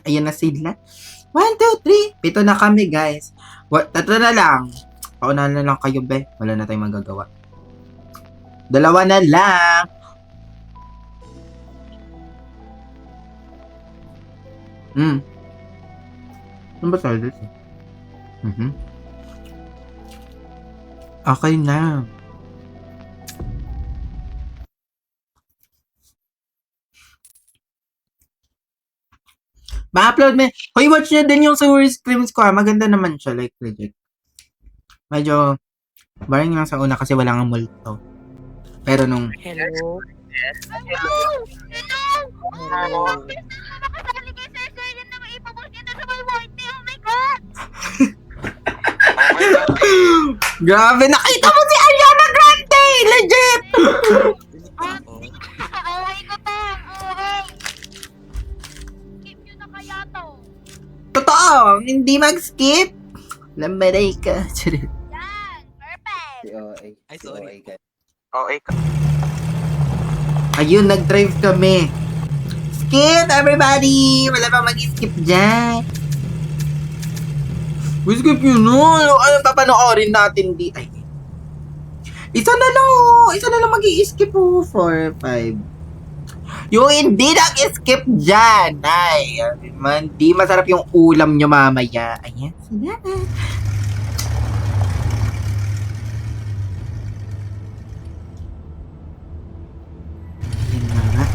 Ayan na sila. 1, 2, 3. Pito na kami, guys. Tatlo na lang. Paunahan na lang kayo, be. Wala na tayong magagawa. Dalawa na lang. Ano ba tayo dito? Okay na. Ma-upload mo. Hoy, watch nyo din yung Sewer Screams ko. Maganda naman siya. Like, legit. Medyo boring lang sa una kasi wala nga multo. Pero nung... Hello? Hello? Nakasali kay Sir Sir yan na maipabos niya na sa may white. Oh my God! Grabe, nakita mo si Ariana Grande! Legit! Okay ko to. Okay. Skip nyo na kaya to. Totoo! Hindi mag-skip! Lambaray ka. Yan. Perfect. Ay, sorry. OA ka. Ayun, nag-drive kami. Skip, everybody! Wala pa mag-skip dyan. Skip yun, no? Ano papanoorin natin di? Ay. Isa na lang, oh. Isa na lang mag-i-skip, oh. 4, 5. Yung hindi nag-skip dyan. Ay, di masarap yung ulam nyo mamaya. Ayan, sila. Ayan na nga.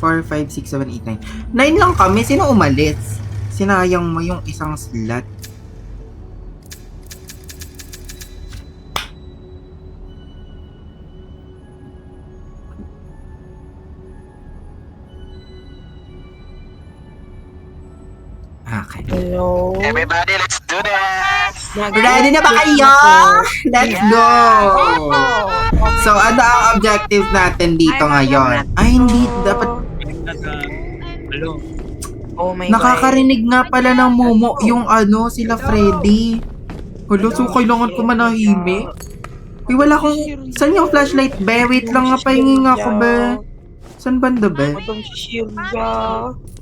4, 5, 6, 7, 8, 9. 9 lang kami. Sino umalis? Sinayang mo yung isang slot. Okay. Hello? Everybody, let's do this! Ready na ba kayo? Let's go! So, ano ang objectives natin dito ngayon? Ay, hindi. Dapat Hello. Oh my nakakarinig nga pala ng Momo yung ano, sila Freddy. Hello, so kailangan ko manahimik. Uy, wala akong... Saan yung flashlight, be? Wait lang nga, pahingin nga ako, be. Saan banda, be? Madam Shilja.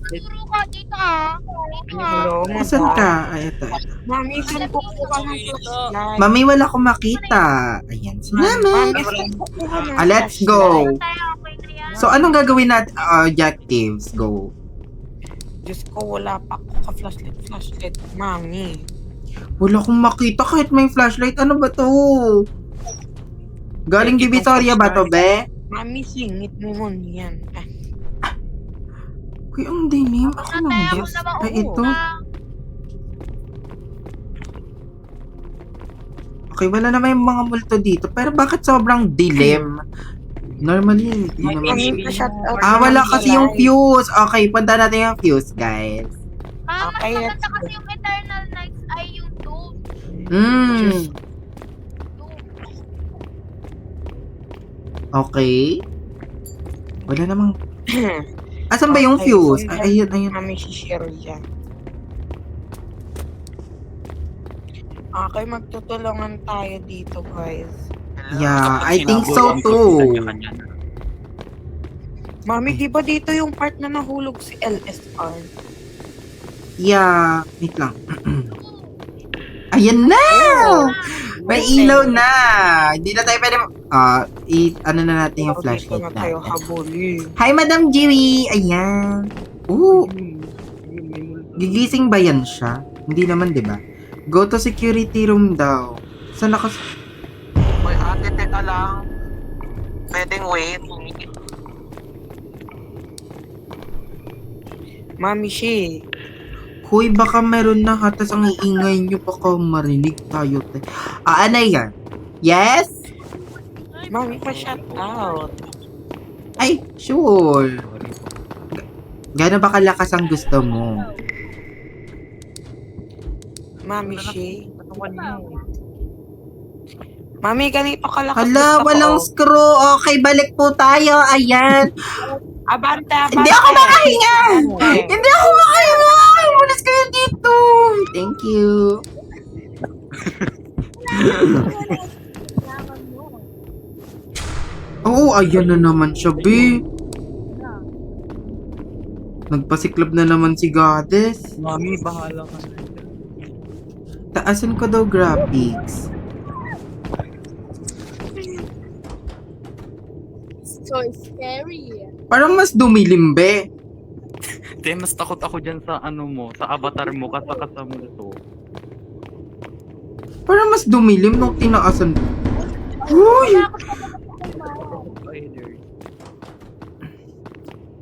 Turo ka dito ah. Dito ah. Hello, Saan ka? Ay, ito. Mami, saan po po ka ng flashlight? Mami, wala akong makita. Ayan, salamat. Mami, saan po po ka ng Let's go. Tayo, okay na yan. So, anong gagawin natin? Objectives, go. Diyos ko, wala pa ako ka-flashlight. Mami. Wala akong makita kahit may flashlight. Ano ba to? Galing Divisoria ba to, be? Mami, singit mo mo yan. Uy, ang dilim. Ako lang, Tayo Diyos. na ba? Ay, ito. Okay, wala naman yung mga multo dito. Pero bakit sobrang dilim? Normally, hindi naman. Mami, pa-shoutout. Wala kasi yung fuse. Okay, punta natin yung fuse, guys. Mas Okay, let's maganda go. kasi yung Eternal Nights ay yung Doom. Hmm. Okay. Wala namang... Asan ba yung Okay, fuse? so Ay, ayun. Mami, si Shirley. Okay, magtutulungan tayo dito, guys. Yeah, I think so too. Mami, di ba dito yung part na nahulog si LSR? Yeah, wait lang. Ayan na! May ilaw na! Hindi na tayo pwede... ano na natin yung Dito flashlight na tayo natin. habulin. Hi, Madam Jiwi! Ayan. Ooh, gigising ba yan siya? Hindi naman, di ba? Go to security room daw. Saan nakas... Uy, ate, teka lang. Pwedeng wait. Mami, she. Hoy, baka meron na hatas ang iingay nyo. Baka marinig tayo. Ano yan? Yes? Mami, pa-shoutout. Ay, sure. Gano'n ba kalakas ang gusto mo? Mami, she. Mami, ganito kalakas Hala, gusto walang ko. screw. Okay, balik po tayo. Ayan. Abante. Hindi ako makahinga! Hindi ako makahinga! Mulas kayo dito! Thank you. Oo, ayan na naman siya, be. Nagpasiklab na naman si Goddess. Mami, bahala ka na. Taasan ko daw graphics. So scary. Parang mas dumilim, be. Te, mas takot ako dyan sa ano mo, sa avatar mo, kasaka sa multo. Parang mas dumilim nung tinaasan. Uy! Spider.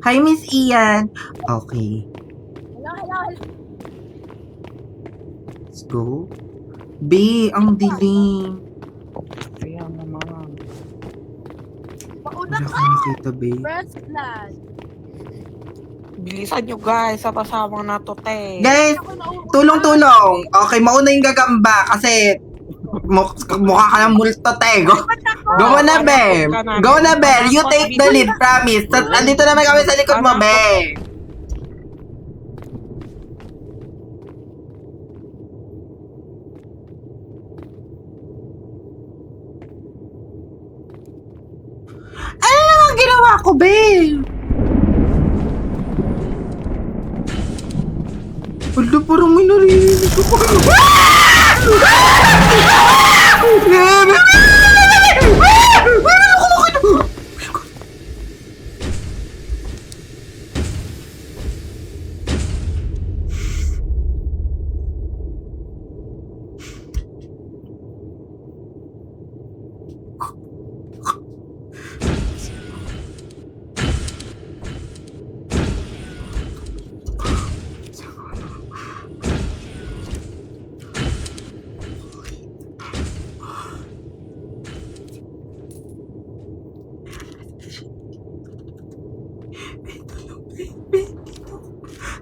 Hi, Miss Ian. Okay, Hello. let's go. Be, ang dilim. Kaya naman. Mauna Wala ka. akong nakita, be. First blood. Bilisan nyo guys, sa pasamang na to, te. Guys, Ako nauna. tulong-tulong. Okay, mauna yung gagamba kasi mukha ka ng multo, te. Go mo na, be. Go na, be. You take the lead, promise. Andito naman kami sa likod mo, be. Ano naman ginawa ko, be? Wala, parang may narinig ako.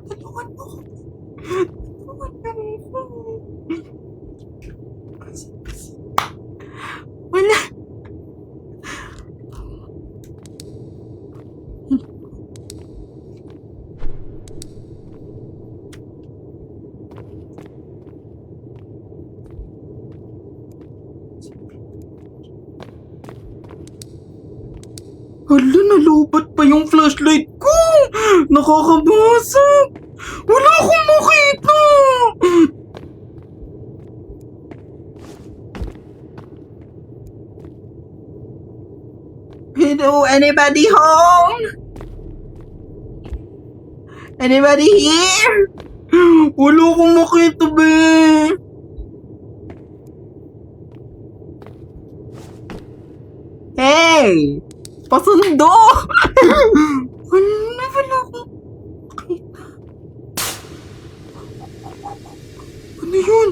Tulungan mo ako. Tulungan mo ako. Wala. Hala, nalubat pa yung flashlight ko! Nakakabasag! Wala akong makita! Hello, anybody home? Anybody here? Wala akong makita, be! Hey! Pasundo! Wala akong makita. Ano yun?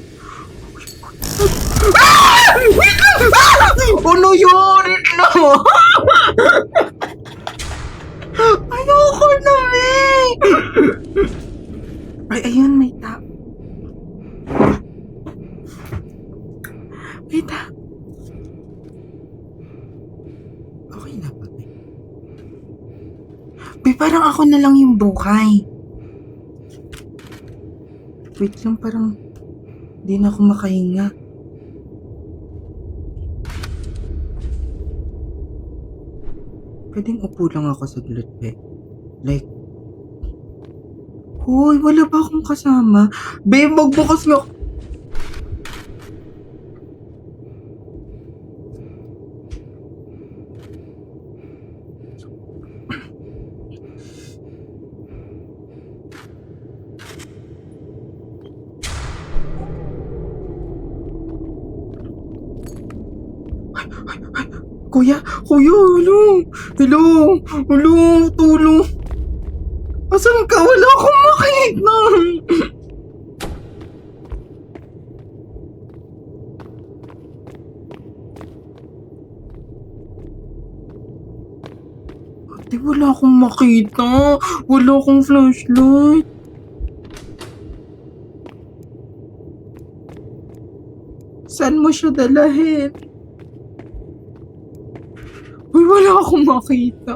Ah! Wait lang! Ah! Ano yun? No! Ayoko na, eh! Ay, ayun, may tao. May tao. Okay na ba, be? Be, parang ako na lang yung buhay. Wait lang, parang di na ako makahinga. Pwedeng upo lang ako saglit, be. Like, hoy, wala ba akong kasama? Be, magbukas nga. Kuya, hello, tulong. Asan ka? Wala akong makita. Ate, wala akong makita. Wala akong flashlight. Saan mo siya dalahin? Uy, wala akong makita.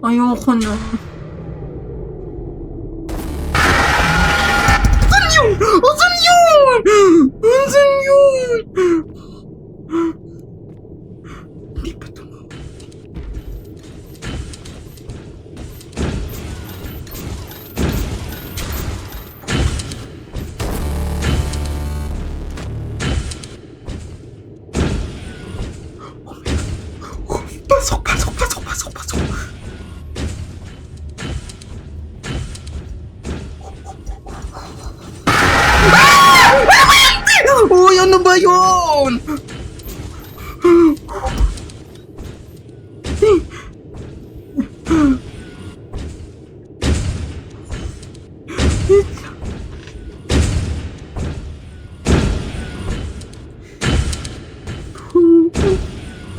Ayoko na. Asan yun? Asan yun? Asan yun? Hindi pa tumawag. Pasok, pasok, pasok, pasok, pasok. Uy, ano ba yun?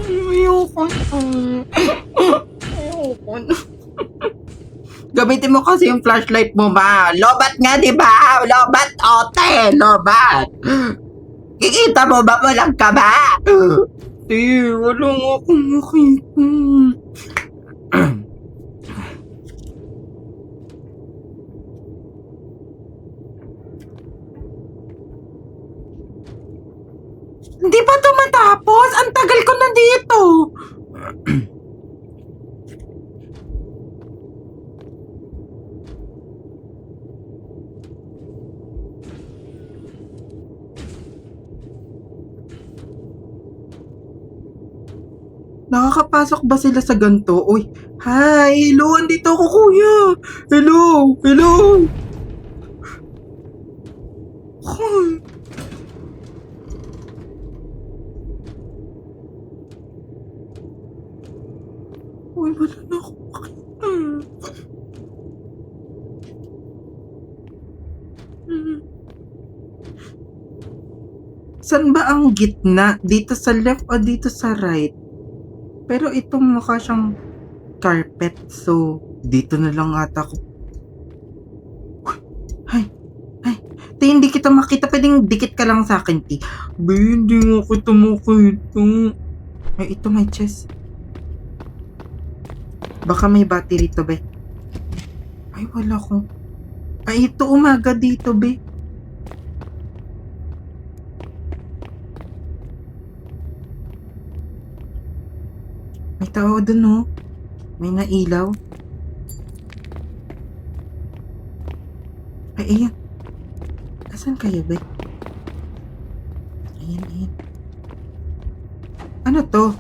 Ayoko na. Ayoko na. Gamitin mo kasi yung flashlight mo, ma. Lobat nga, di ba? Lobat, ote. Lobat. Kikita mo ba? Walang ka ba? Di, wala nga akong makita. Hindi pa ito matapos? Ang tagal ko na dito. Nakakapasok ba sila sa ganito? Uy, hi! Hello! Andito ako, kuya! Hello! Hello! Hi! Uy, wala na ako makita. Saan ba ang gitna? Dito sa left o dito sa right? Pero itong mukha siyang carpet. So, dito na lang ata ako. Ay, ay. Ti, hindi kita makita. Pwedeng dikit ka lang sa akin, Ti. Ba, hindi mo kita makita. Ay, ito may chest. Baka may battery to, be. Ay, wala ko. Ay, ito umaga dito, be. May tao dun, no? May nailaw. Ay, ayan. Asan kayo, be? Ayan, ayan. Ano to?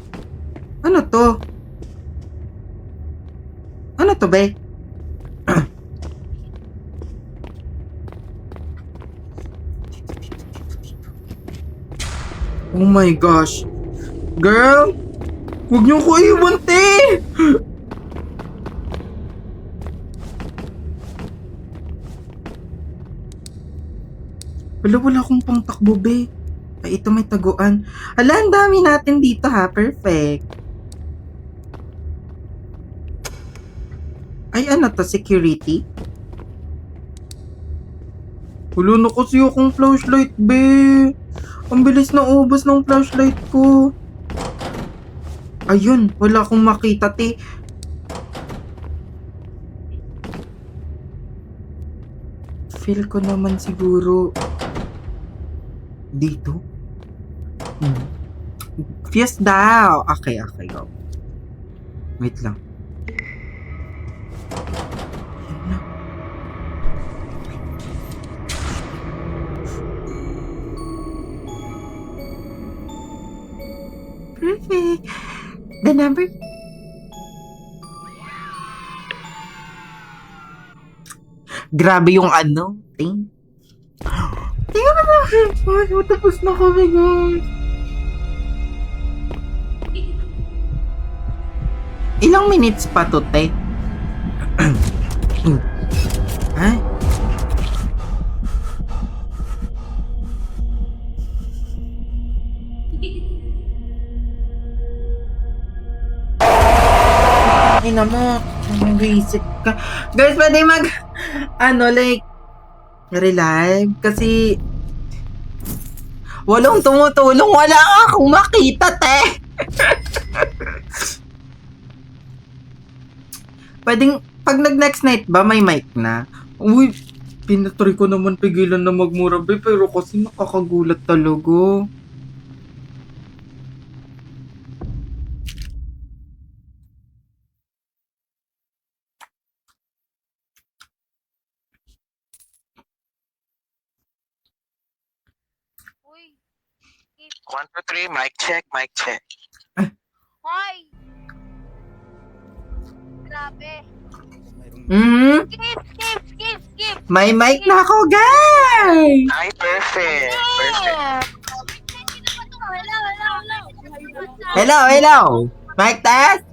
Ano to? Ano to, be? Oh my gosh. Girl! Huwag niyo ko iwan, te! Wala akong pangtakbo, be. Ay, ito may taguan. Ala, ang dami natin dito, ha? Perfect. Ay, ano to? Security? Wala na kasi akong flashlight, be. Ang bilis na ubos ng flashlight ko. Ayun, wala akong makita, te. Feel ko naman siguro dito. Fierce daw. Okay, go. Wait lang. Yan na. Perfect. The number. Grabe yung ano, ting. Tingnan mo na. Ay, tapos na kami, guys. Ilang minutes pa to, te? Ay. Ina mo, mag-reset ka. Guys, pwede like, relive. Kasi, walang tumutulong. Wala akong makita, te. Pwedeng, pag nag-next night ba, may mic na? Uy, pinatry ko naman pigilan na magmura, be, pero kasi nakakagulat talaga. Uy. Skip. 1, 2, 3, mic check, mic check. Hoy. Grabe. Hmm? Skip. May mic na ako, guys! Ay, perfect. Perfect. Hello. Hello! Mic test?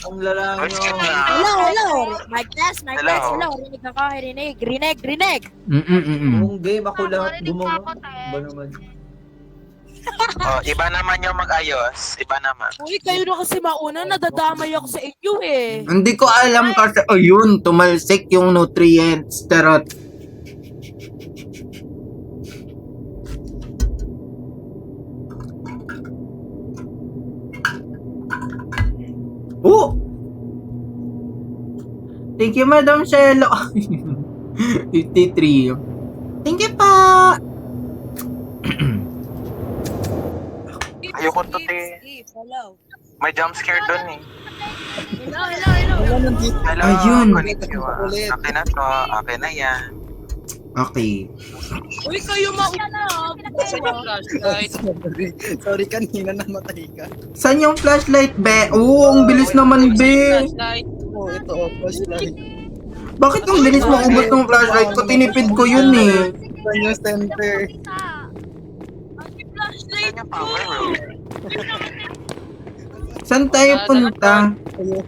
Ang lalaki Let's nyo. get na. Hello. Mic test. Hello. Rinig ako, rinig. Buong game ako lahat Marinig pa ako, gumawa. te. Ba naman? Oh, iba naman yung mag-ayos. Iba naman. Uy, kayo na kasi mauna, nadadamay ako sa inyo eh. Hindi ko alam kasi, ayun, tumalsik yung nutrients. Tarot. Oh! Thank you, Madam Shelo. 53. Thank you pa. Ayoko to, te. Hello. May jump scare dun eh. Hello. Wala nandito. Hello, Ayun. konnichiwa. Ulit. Akin na to. Akin na yan. Okay. Uy, kayo mauna. Sorry, kanina namatay ka. Saan yung flashlight, be? Oo, ang bilis naman, be. Oh, ito, flashlight. Bakit ang bilis mo ubos ng flashlight ko? Tinipid ko yun eh. Saan yung center? Saan yung power room? Saan tayo punta? Ayun.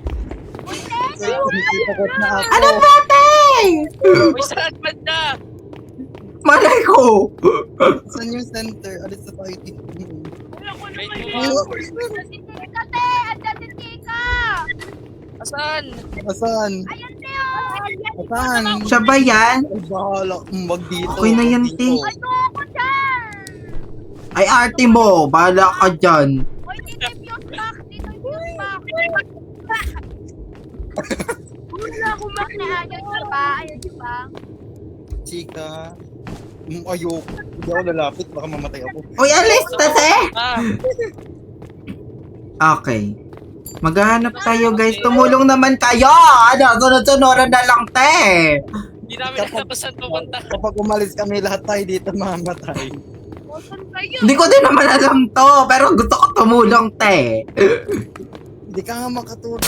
Takot na ako. Ano ba, te? Uy, saan ba na? Malay ko. Saan yung center? Alis sa fighting. Asan? Asan? Asan? Siya ba yan? Ay, bahala kang mag-dito. Okay na yan, Dito. te. Ay, arte mo. Bahala ka dyan. Chika. Ayoko. Hindi ako lalapit. Baka mamatay ako. Uy, alis, te. Ah, Okay. Maghahanap tayo, guys. Tumulong naman kayo. Ano, sunod-sunuran na lang, te. hindi namin alam kung saan pupunta. Kapag umalis kami, lahat tayo dito mamatay. Hindi ko din naman alam to. Pero gusto ko tumulong, te. Hindi ka nga makatulog.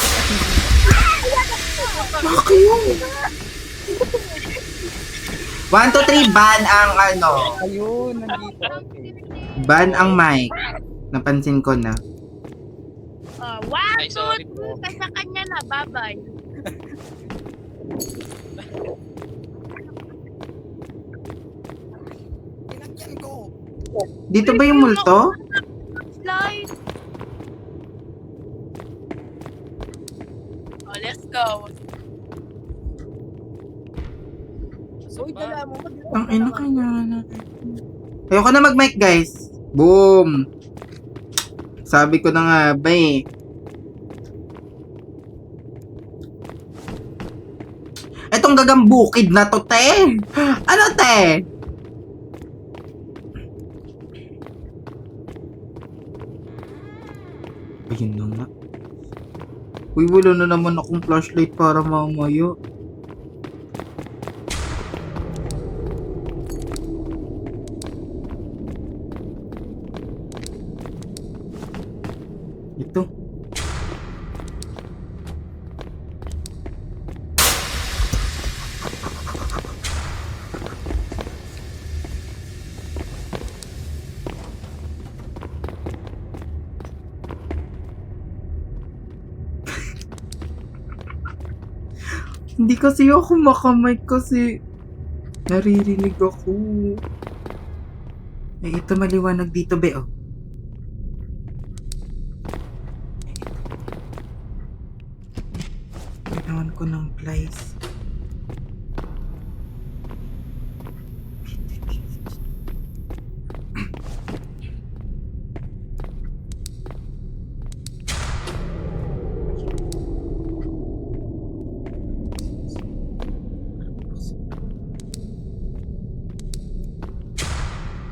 Bakit yun? 1, 2, 3, ban ang ano. Ayun, nandito. Ban ang mic. Napansin ko na. Ay, sorry po. Sa kanya na, bye-bye. Pinakyan ko. Dito ba yung multo? Slide. Oh, let's go. Uy, dala mo. Ang ina kanya. Ayoko na mag-mic, guys. Boom. Sabi ko na nga, ba eh. Etong gagambukid na to, te. Ano, te? Ayun na nga. Uy, wala na naman akong flashlight para mamaya. Ito. Hindi kasi ako makamay kasi naririnig ako. Eh, ito maliwanag dito, be, oh. Kailangan ko ng plies.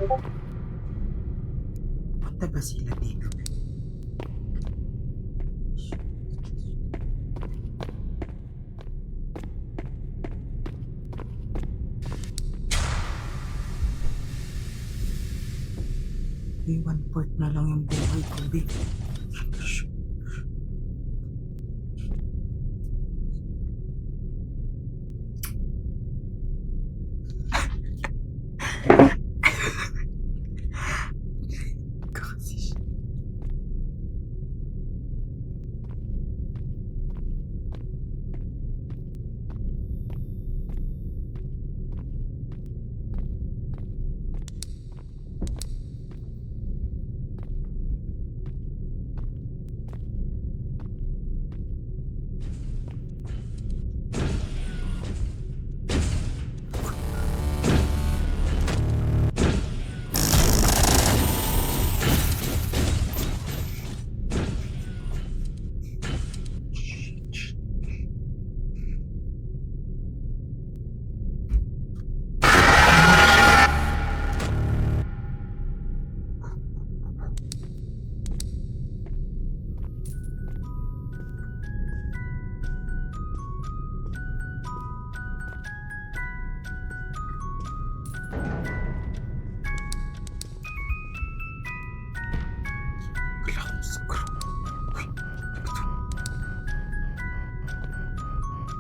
Punta ba sila dito? Uy, 1/4 na lang yung buhay ko, babe.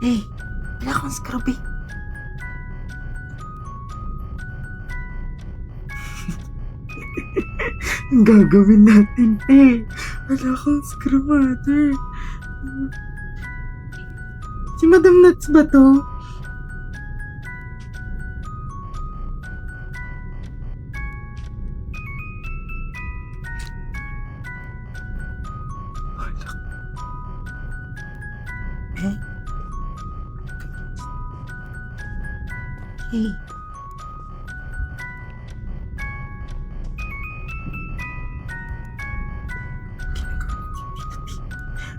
Kasi eh, wala akong scrub eh. Ang gagawin natin eh. Wala akong scrub mother. Si Madam Nuts ba to? Eh? Hey.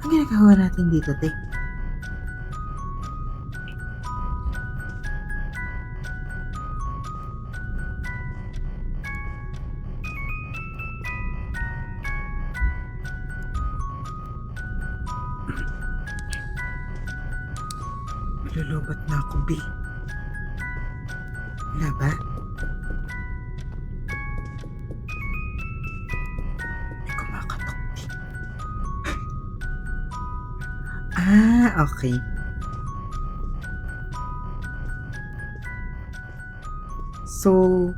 Ang ginagawa natin dito, te? Malulubat na ako, B. Wala ba? May kumakatok, B. Okay. So,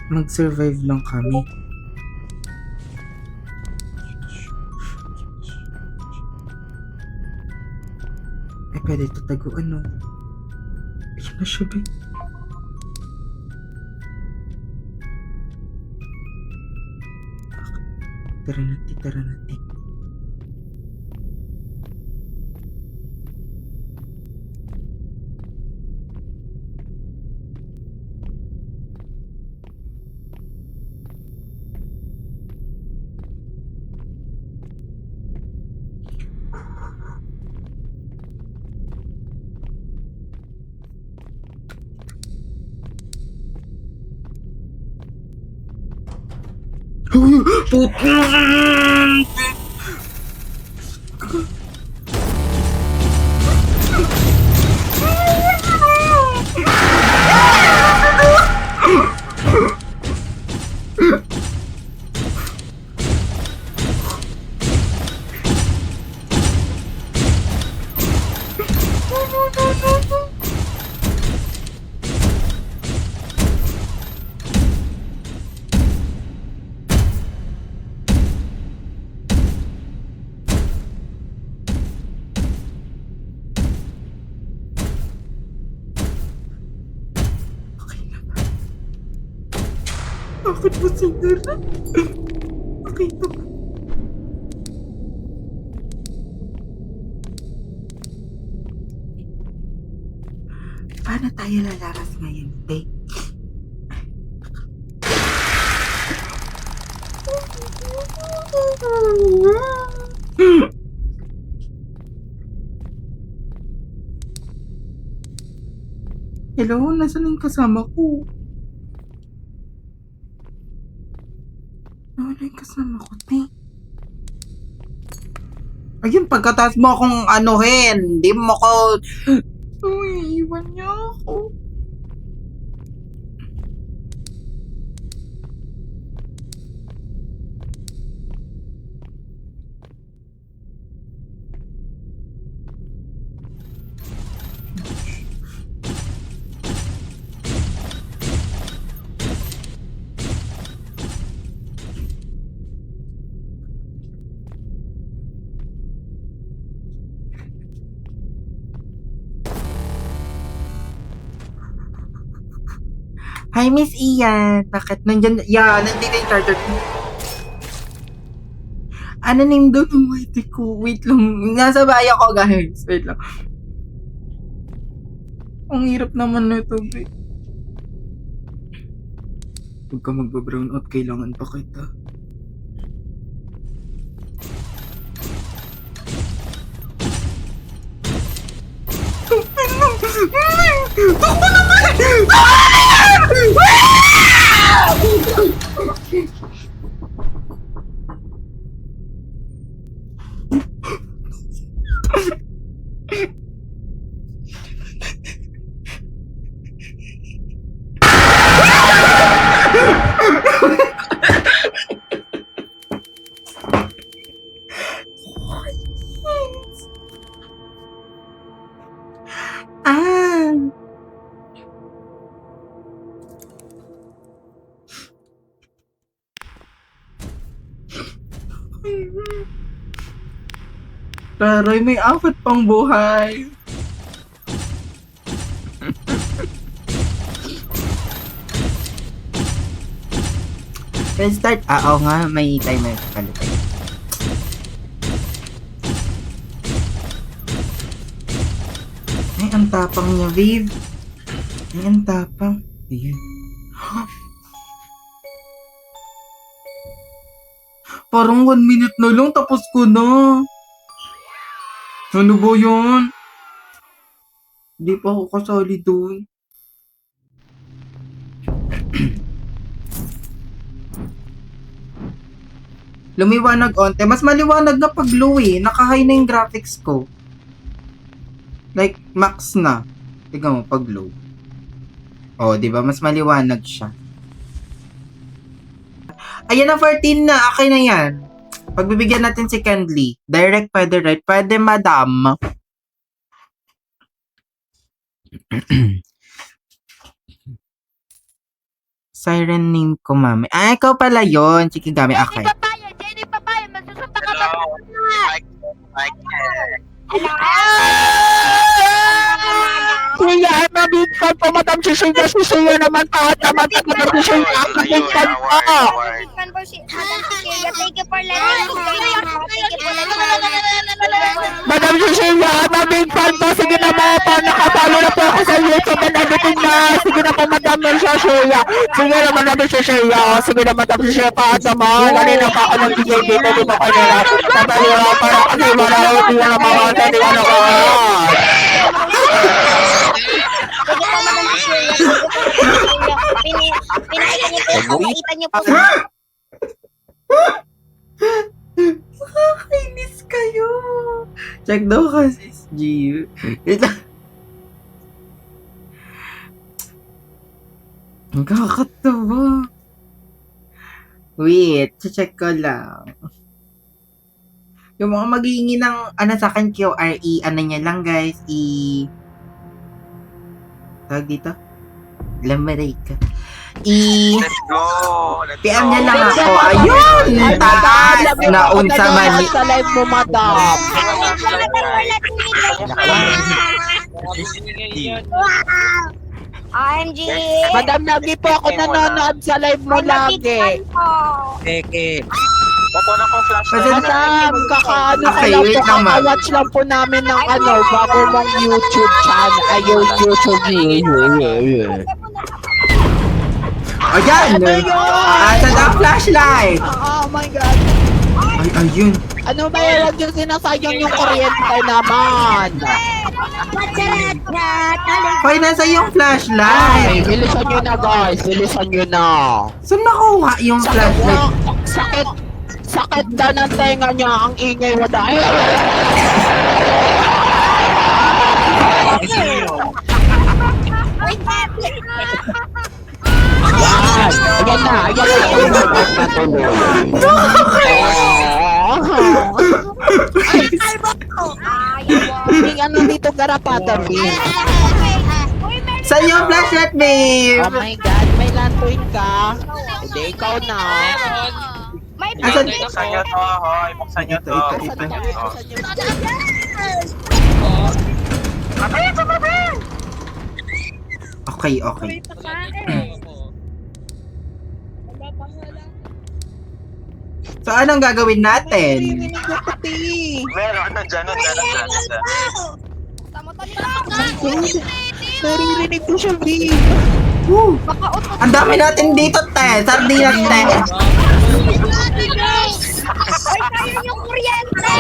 mag-survive lang kami. Eh, pwede ito taguan, no? Ayan na siya, babe. Tara natin, tara natin. Bakit mo sinira? Nakita ko. Paano tayo lalaras ngayon, babe? Hello, nasaan yung kasama ko? Nawala yung kasama ko, te. Ayun, pagkatapos mo akong anuhin, di mo ko... Uy, iwan niya ako. Hi, Miss Ian. Bakit nandyan? Yeah, nandito yung charger ko. Ano name doon ng white ko? Wait lang. Nasa bahay ako, guys. Wait lang. Ang hirap naman na ito, babe. Huwag ka magba-brown out. Kailangan pa kita. Takbo naman! Ah! Taray, may apat pang buhay. Let's start. Oo nga, may timer pa pala tayo. Ay, ang tapang niya, babe. Ay, ang tapang. Ayan. Parang 1 minute na lang, tapos ko na. Ano ba yun? Hindi pa ako kasali doon. Lumiwanag onte. Mas maliwanag na pag low eh. Naka-high na yung graphics ko. Like, max na. Tignan mo, pag low. Oh, di ba? Mas maliwanag siya. Ayan na, 14 na. Okay na yan. Pagbibigyan natin si Kendly. Direct, pwede right. Pwede, madam. Siren name ko, mami. Ah, ikaw pala yun. Sige, gami. Okay. Jenny Papaya, magsusunta ka ba? Hello. Kuya, mabigkan po, Madam Cecilia. Cecilia naman kahit naman ka, Madam Cecilia. Mabigkan po. Madam Cecilia, thank you for letting me join you. Thank you for letting me. Madam Cecilia, mabigkan po. Sige na mga pa, nakapalo na po ako sa YouTube na nagutin na. Sige na po, Madam Cecilia. Sige na, Madam Cecilia. Sige na, Madam Cecilia. Paat naman. Kanina pa ako nag-DJ dito. Di ba kanina? Pabaliwa para kasi marami. Di na mga taniwan ako. Sige po, Madam Cecilia. Pinakita niyo po, kapaitan niyo po. Nakakainis kayo. Check daw kasi si Gio. Ang kakatawa. Wait, check ko lang. Yung mga maghihingi ng sa akin QRE, niya lang guys, tawag dito? Lamarika. Let's go. Let's PM go. niya lang ako. Ayun! Taas! Naun sa mani. Sa live mo, Madam. OMG! Madam, lagi po ako nanonood sa live mo lagi. Eke. Papunan kong flashlight. Madam, kakaano ka Okay, lang wait po, lang, ma'am. kakawatch lang po namin ng bago mong YouTube channel. Ay, yung YouTube Ayan! Asan ang flashlight? Oh my God. Ay, ayun. Ano ba yan? Huwag yung sinasayang yung kuryente naman. Hoy, nasa yung Ay, flashlight. bilisan nyo na guys. Bilisan nyo na. Saan nakuha yung Sakit flashlight? na. Sakit. Sakit na ng tenga niya. Ang ingay mo dahil. Yan. Ayan na. Ayan na. Yung ano dito garapata, babe. Saan yung flashlight, babe? Oh my God, may lantoy ka. Hindi, ikaw na. May Asan? Buksan nyo to, hoy. Buksan nyo to. Ito. Okay, okay. So, anong gagawin natin? Narinig ko pati. Meron, nandyan. Naririnig ko siya, babe. Woo! Ang dami natin dito, te. Sardinas, te. Ay, kaya yung kuryente!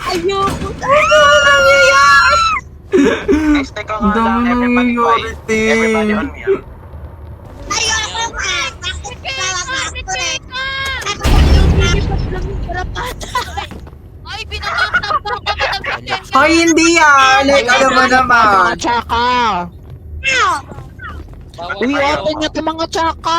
Ayoko. Guys, teka Ang nga lang. dami Everybody nangyayari, quiet. te. Everybody on mute. Ayoko nga! Ay, binatang ka ba? Hoy, hindi ah. Like, alam mo naman. Mga tsaka. Uy, open niyo itong mga tsaka.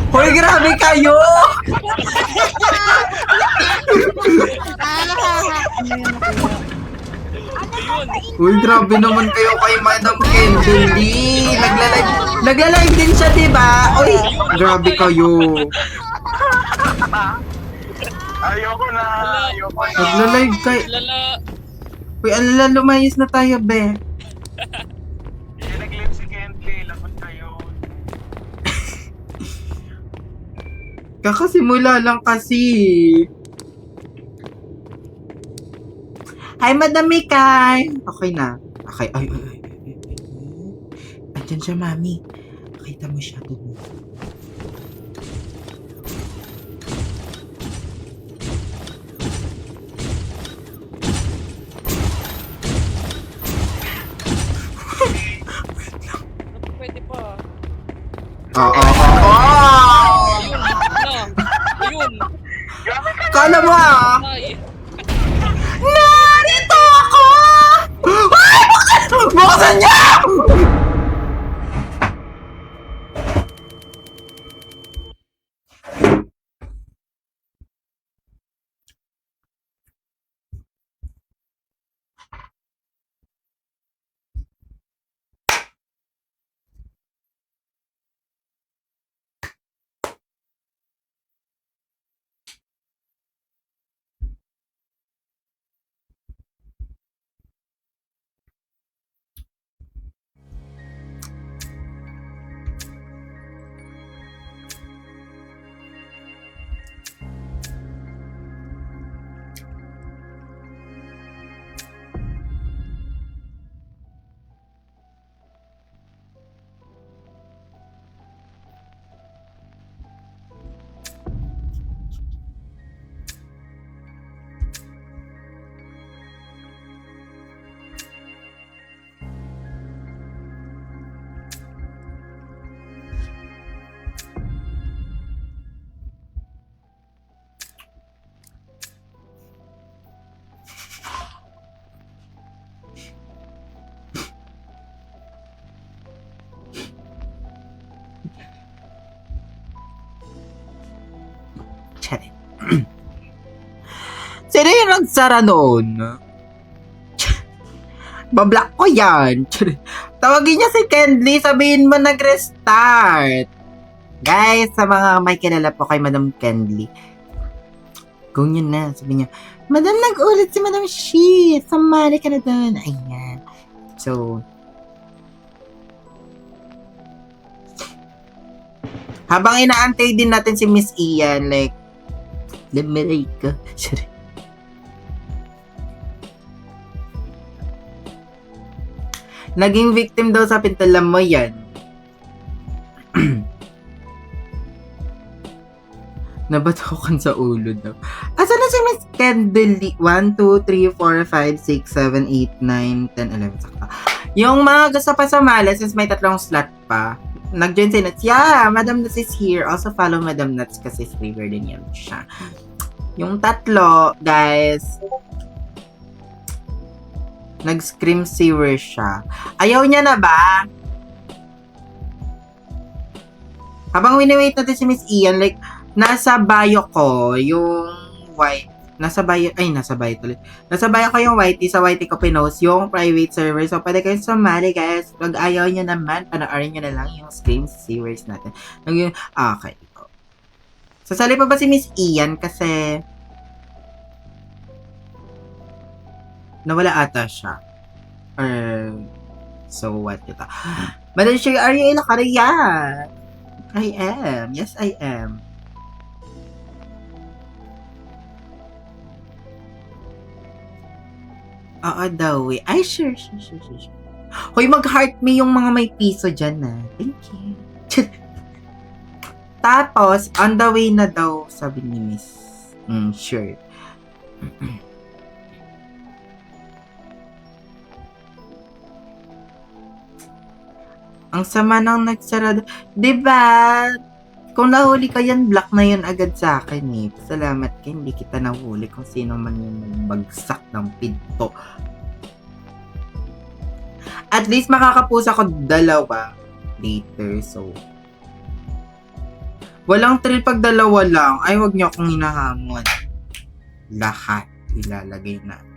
Hoy, grabe kayo! Uy, grabe naman kayo kay Madam Candy. Nagla-live din siya, di ba? Uy, grabe kayo. Ayoko na. Nagla-live kay... Uy, alala, lumayas na tayo, be. Nag-live si Kentley. Lagot kayo. Kakasimula lang kasi. Hi, Madam Mikay. Okay na. Okay. Ay. Andyan siya, mami. Nakita mo siya doon. Pwede pa. Oo. Ayun. Kala mo ah. Ay. Narito ako! Ay! Buksan niya! Charin. Sino yung nagsara noon? Bablock ko yan. Tawagin niya si Kendly, sabihin mo nag-restart. Guys, sa mga may kilala po kay Madam Kendly, kung yun na, sabihin niya, Madam, nag-ulit si Madam Shi. Sumali ka na doon. Ayan. So, habang inaantay din natin si Miss Ian, like, Lemerika. Sorry. Naging victim daw sa pintalam mo yan. Nabatokan sa ulo daw. Asa na si Miss Kendall? 1, 2, 3, 4, 5, 6, 7, 8, 9, 10, 11. Sakta. Yung mga gusto pa sumali, since may 3 slot pa, nag-join si Nuts. Yeah, Madam Nuts is here. Also follow Madam Nuts kasi streamer din yan siya. Yung 3, guys, nag-scream sewer siya. Ayaw niya na ba? Habang wini-wait natin si Miss Ian, like, nasa bio ko yung white. Nasa bio tuloy. Nasa bio ko yung whitey. Sa whitey ko pinost yung private server. So, pwede kayong sumali, guys. Pag ayaw nyo naman, panoorin nyo na lang yung scream series natin. Okay. Sasali pa ba si Miss Ian? Kasi nawala ata siya. So what ito? Madam Shay, are you in Korea? I am. Yes, I am. Oo daw eh. Ay, sure. Hoy, mag-heart me yung mga may piso dyan na. Thank you. Tapos, on the way na daw, sabi ni Miss. Sure. Ang sama nang nagsarado. Diba? Kung nahuli ka yan, block na yun agad sa akin eh. Salamat ka, hindi kita nahuli kung sino man yung bagsak ng pinto. At least makakapusa ko 2 later, so. Walang thrill pag 2 lang. Ay, wag niyo akong hinahamon. Lahat ilalagay natin.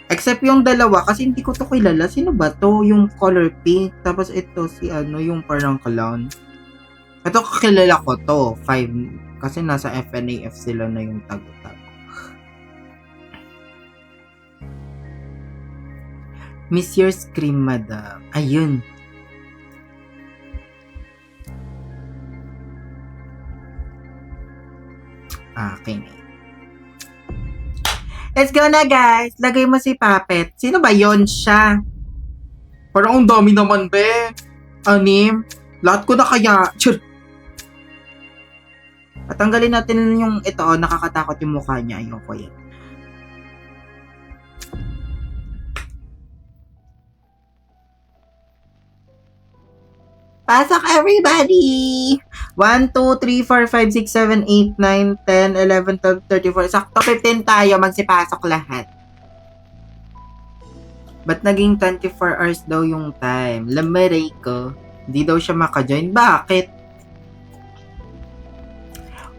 Except yung 2 kasi hindi ko to kilala. Sino ba to? Yung color pink. Tapos ito si yung parang clown. Ito kakilala ko to. 5. Kasi nasa FNAF sila na yung tag-tag. Miss your scream, madam. Ayun. Okay. Let's go na, guys. Lagay mo si Puppet. Sino ba yon siya? Parang ang dami naman, be. Anim. Lahat ko na kaya. Chur. At tanggalin natin yung ito. Nakakatakot yung mukha niya. Ayoko yan. Pasok, everybody! 1, 2, 3, 4, 5, 6, 7, 8, 9, 10, 11, 12, 34. Sakto 15 tayo. Magsipasok lahat. Ba't naging 24 hours daw yung time? Lamaray ko. Hindi daw siya maka-join. Bakit?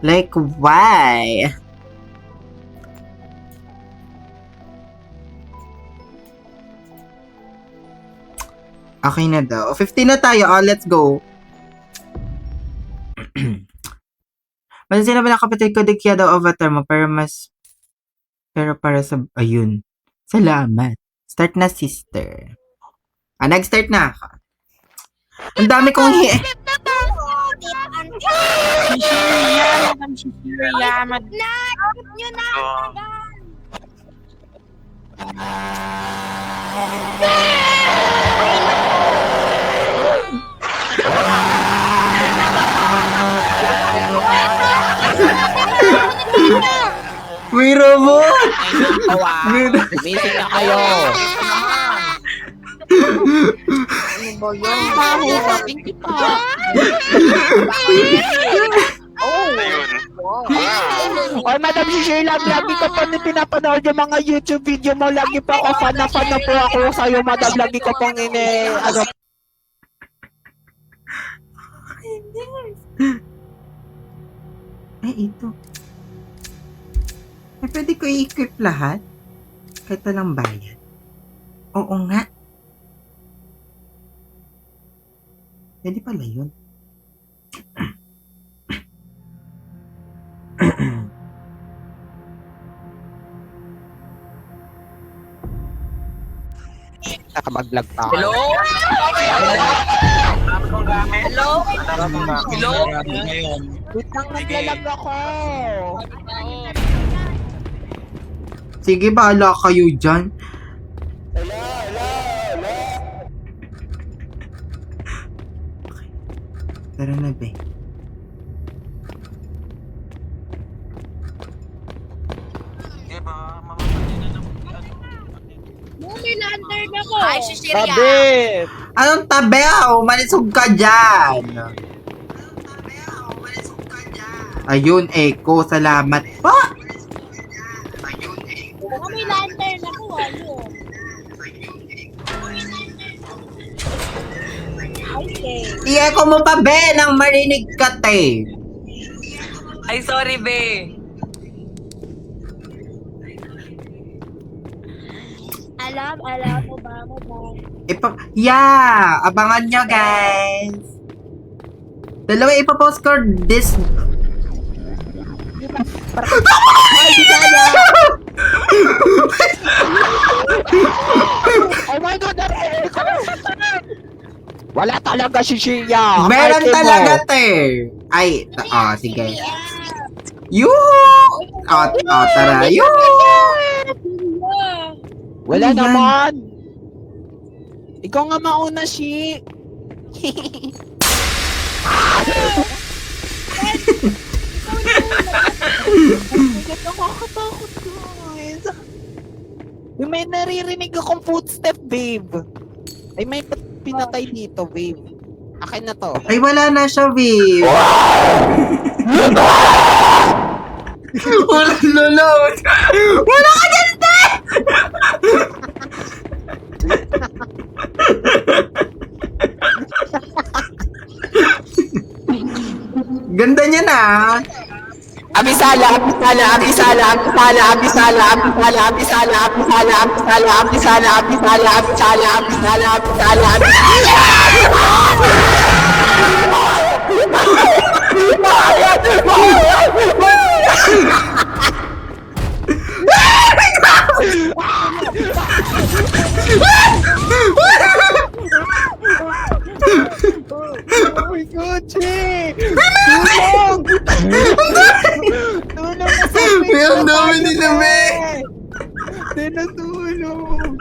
Like, why? Okay na daw. 15 na tayo. Let's go. Mas sinabi ng kapatid ko, dikya daw avatar mo, pero para sa, ayun. Salamat. Start na, sister. Nag-start na ako. Ang dami kong May robot! Meeting na kayo! Oy, Madam Sheila, lagi ko pa pinapanood yung mga YouTube video mo. Lagi pa ako fan na po ako sa'yo, Madam. Lagi ko pong Ay, ito. Ay, pwede ko i-equip lahat? Kahit walang bayad. Oo nga. Pwede pala yun. Nakamag-vlog pa. Hello? Hello? Hello? Wait lang, naglalag ako. Sige, bahala kayo dyan. Tara na, be. Diba? Mamamatay na lang. May lantern ako. Ay, si Shiria. Sabit! Anong tabew? Malisog ka dyan. Ayun, Echo. Salamat po. Baka may lantern ako. Ano? Okay. I-echo mo pa, be, nang marinig ka, te. Ay, sorry, be. Alam mo ba? Yeah! Abangan nyo, guys. Dalawa, ipapost ko this... Oh my God! Wala talaga si Shia. Meron Arte mo. talaga, te. Ay, sige. Yuhu! Tara. Yuhu! Wala Ano yan? naman. Ikaw nga mauna, Shi. Nakakatakot, guys. May naririnig akong footstep, babe. Ay, may pinatay dito, babe. Akin na to. Ay, wala na siya, babe. Wala lulot. Wala ka dyan, te! Ganda niya na. Abisala, abisala, abisala, abisala, abisala, abisala, abisala, abisala, abisala, abisala, abisala, abisala, abisala, abisala, Oh my God, Che! Tulong! Tulong na sa akin! May ang dami nila, be. Tinatulong!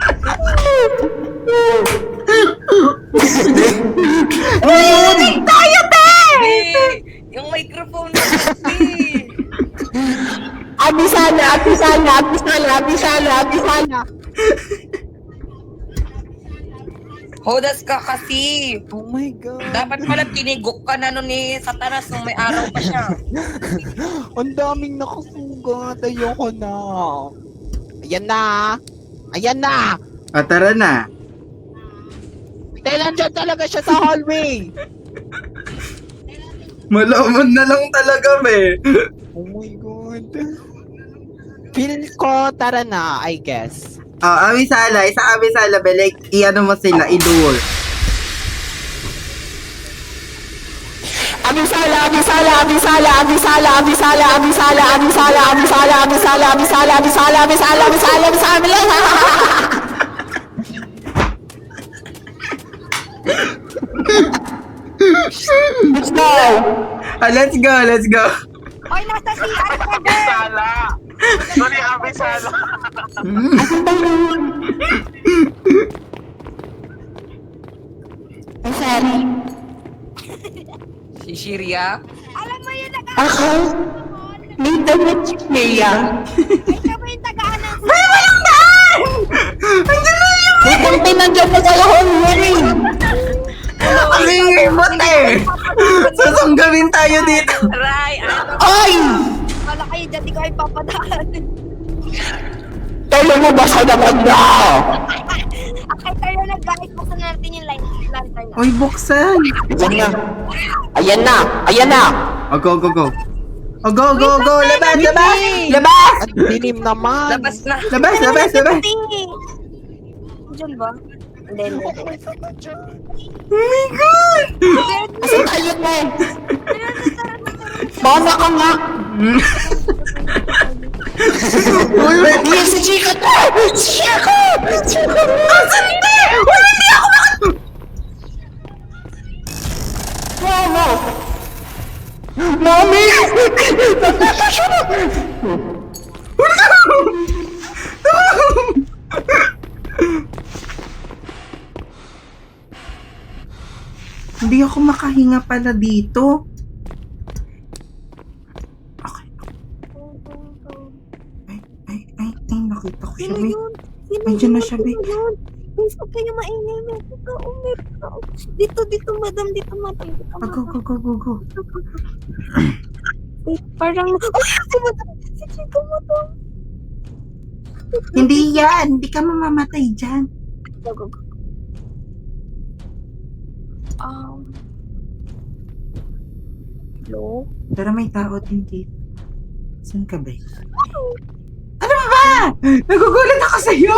Narinig tayo, te! Be, yung microphone na, be. Abisala, abisala, abisala, abisala, abisala! Hodas ka kasi. Oh my God! Dapat pala tinigok ka na nun ni Satanas nung may araw pa siya. Ang daming nakasugat. Ayoko na. Ayan na. Ayan na. Tara na. Dahil nandyan talaga siya sa hallway. Malaman na lang talaga, be. Oh my God. Feel ko, tara na, I guess. Abisala. Isang abisala, be. Like, i-ano mo sila, i-lure. Abisala, abisala, abisala, abisala, abisala, abisala, abisala, abisala, abisala, abisala, abisala, abisala, abisala, abisala, Let's go! Let's go. Oy, nasa CR ka, be. Abisala! Sorry, Abisala! I'm sorry. Si Shiria. Alam mo yun, Ako? May damit si Leia. ikaw ba yung tagaan ng May kampi nandiyan pa sa hallway. Ang ingay mo, te. Susunggamin tayo dito. Aray, ano? Ay! Wala kayo dyan, di ko kayo papadaan. Talo mo ba sa naman na? Akay kayo nag-guide, buksan natin yung lantern. Uy, buksan. Ayan na. Ayan na. Ayan na. Go. Go. Labas. At dilim naman. Labas na. Labas. Diyan ba? Hindi. Oh my God. Asan ayun mo? Mana ka nga. Uy, wait. Uy, si Chico to! Si Chico! Asan, te? Wala, hindi ako Mama! Mami! Nandito siya! Hindi Hindi ako makahinga pala dito. Okay. Ay, nakita ko siya, Sino be. yun? Sino Nandiyan na yun? siya, be. Sino yun? Please, huwag kayo maingay. May tao, may tao. Dito, madam. Dito, madam. Go. Wait, parang... Ay, si madam! Si Chico, madam! Hindi yan. Hindi ka mamamatay dyan. Go. Hello? Pero may tao din dito. Saan ka ba? Ano ba? Nagugulat ako sa'yo!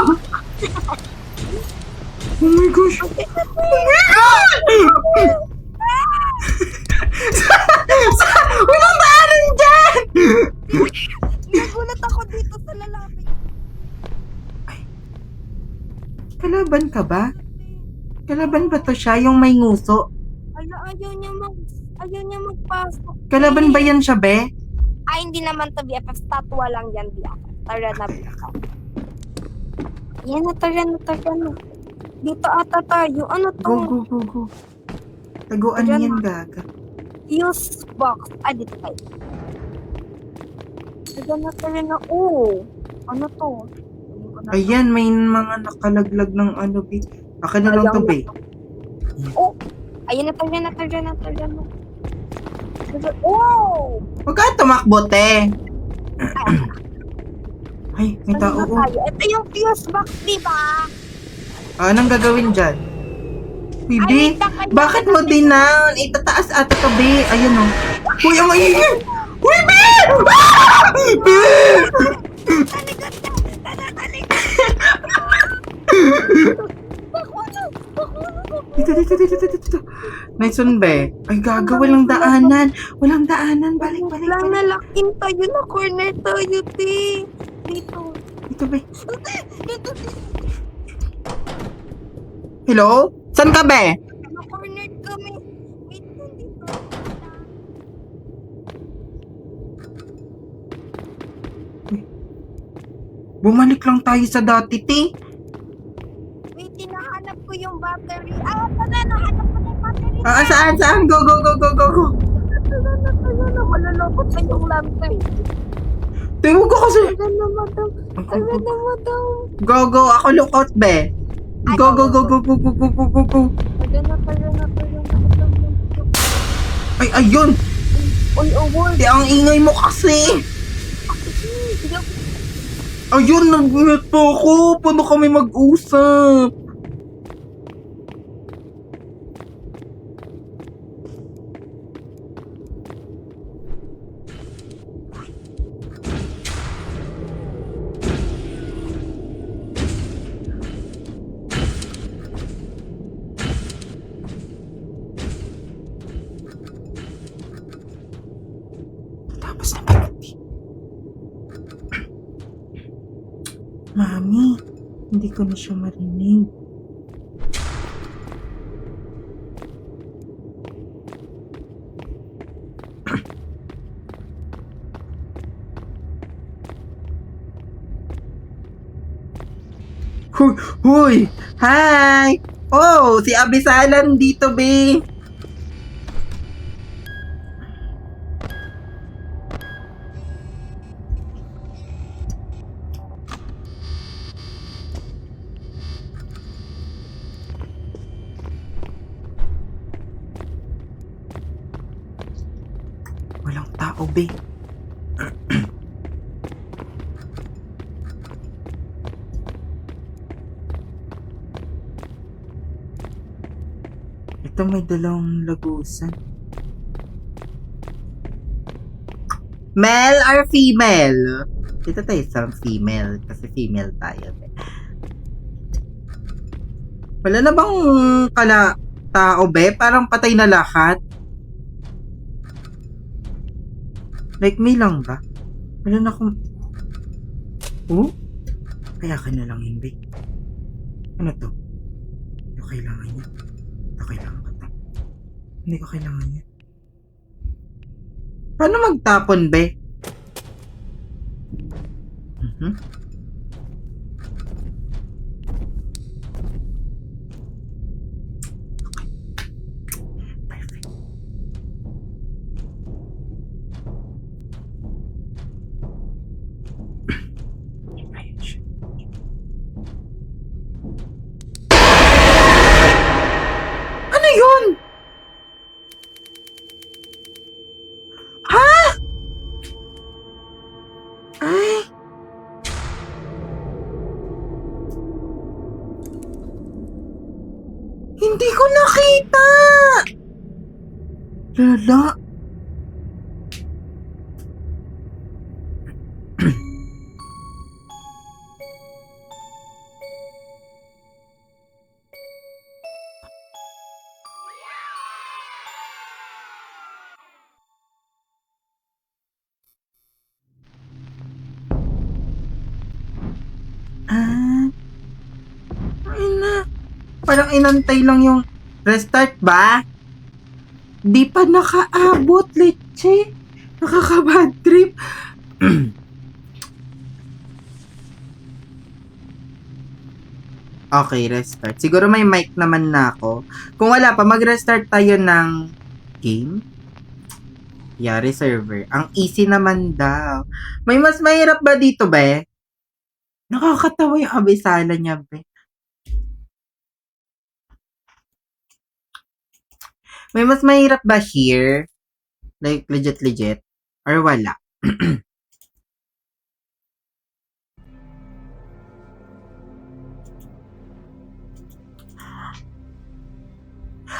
Oh my gosh! Oh my God! Walang daanan dyan! Nagulat ako dito sa lalaki. Kalaban ka ba? Kalaban ba to siya? Yung may nguso? Ayaw niya magpasok. Kalaban ba yan siya, be? Ay, hindi naman to BFF. Statwa lang yan, BFF. Tara na, BFF. Yan na, tara na. Dito ata tayo. Ano to? Go. Taguan Ayan. yan, gaga. Fuse box. Dito tayo. Tara na. Oh, ano to? Ayan, may mga nakalaglag ng ano, be. Akin na lang to, be. Oh, ayan na, tara na. Oh! Huwag ka tumakbo, te. Ay, may tao. Ano na tayo? Ito yung fuse box, di ba? Anong gagawin dyan? Uy, Ay, be, wait lang, kailangan bakit mo natin- dinown? Itataas ata to, be. Ayun, oh. Uy, ang ingay! Uy, be! Dito. Nice one, be. Ay, gaga, walang daanan. Balik. Lang nalaking tayo na corner tayo, te. Dito. Dito, be. Hello? Saan ka, be? Na corner kami. Wait lang dito. Bumalik lang tayo sa dati, te. Wait, hinahanap ko yung battery. Tara, nahanap ko na yung battery. Saan? Go. Tara na, malalapot na yung lantern. Te, huwag ka kasi. Tara na, madam. Go. Ako lookout, be. Go. Tara na. Ay, ayun. Uy, award. Te, ang ingay mo kasi. Ayun, nag-mute po ako. Paano kami mag-usap? Tapos na ba? Mami, hindi ko na siya marinig. Huy! Hi! Oh, si Abisalan dito, be. Walang tao, be. Ito may dalawang lagusan. Male or female? Dito tayo sa female kasi female tayo. Wala na bang tao, be? Parang patay na lahat. Like me lang ba? Wala na akong... Oh? Kaya ka na lang yun, be. Ano to? Hindi ko kailangan yan. Ito kailangan ko to. Hindi ko kailangan yan. Paano magtapon, be? Ay! Hindi ko nakita! Lala. Ah. Ay na. Parang inantay lang yung restart ba? Di pa nakaabot, leche. Nakaka-bad trip. Okay, restart. Siguro may mic naman na ako. Kung wala pa, mag-restart tayo ng game. Yari server. Ang easy naman daw. May mas mahirap ba dito, be? Nakakatawa yung abisala niya, be. May mas mahirap ba here? Like, legit? Or wala?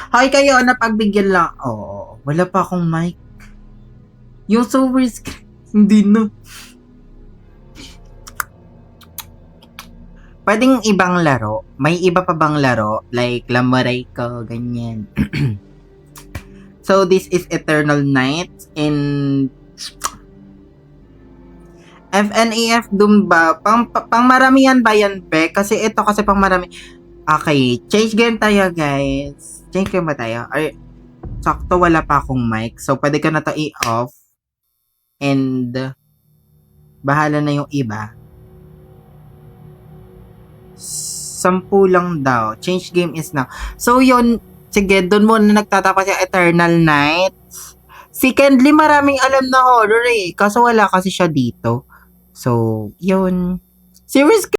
Hoy kayo, napagbigyan lang. Oo, wala pa akong mic. Yung silver screen, hindi na. Pwedeng ibang laro. May iba pa bang laro? Like, Lamuray ko, ganyan. So, this is Eternal Night and FNAF Doom ba? Pang maramihan ba yan, be? Kasi ito kasi pang marami. Okay, change game tayo, guys. Change game ba tayo? Or, sakto wala pa akong mic. So, pwede ka na to i-off. And, bahala na yung iba. 10 lang daw. Change game is now. So, yun. Sige, doon muna nagtatapos yung Eternal Night. Secondly, maraming alam na horror eh. Kaso wala kasi siya dito. So, yun. Series